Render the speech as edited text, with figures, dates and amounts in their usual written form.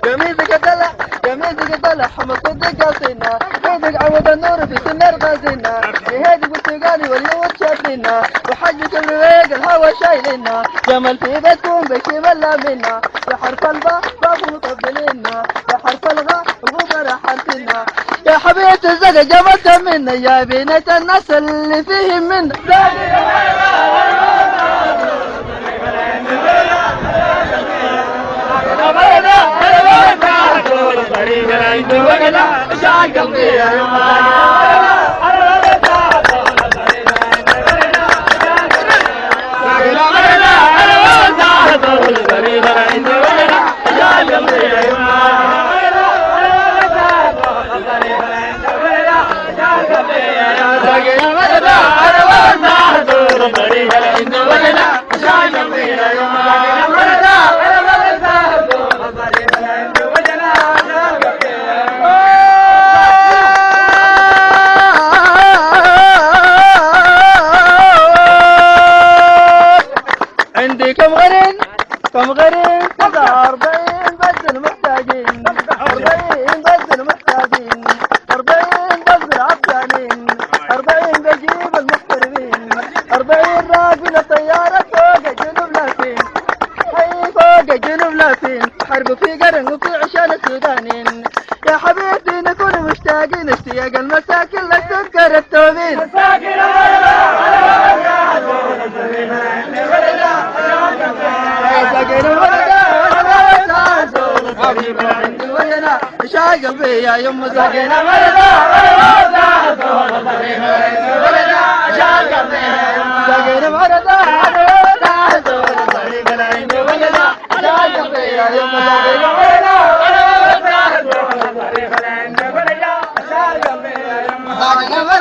قميصك طلع قميصك طلع حمى صدق قاصينا عيدك عوض النور في سنر غازينا جهادك والسقاني واليوم شافينا وحجك الرويق الهوى شايلنا جمل في بيتكم بشي ملا منا يا حرف الباء باب مطبلينا يا حرف الغاء الغبر حرفنا يا حبيبة الزقا جملت منا يا بنية الناس اللي فيهم منا عندي كم غرين كذا 40 بس المحتاجين 40 بس المحتاجين 40 بس العطشانين 40 بجيب المحترفين 40 راكبين الطيارة فوق الجنوب لافين حي فوق الجنوب لافين حرب في قرن وفي عشان السودانيين يا حبيبتي نكون مشتاقين اشتياق المساكن للسكر التوبين شاق قلبي يا يم ساقينا مرضى شاق قلبي يا يم ساقينا مرضى شاق قلبي يا يم ساقينا مرضى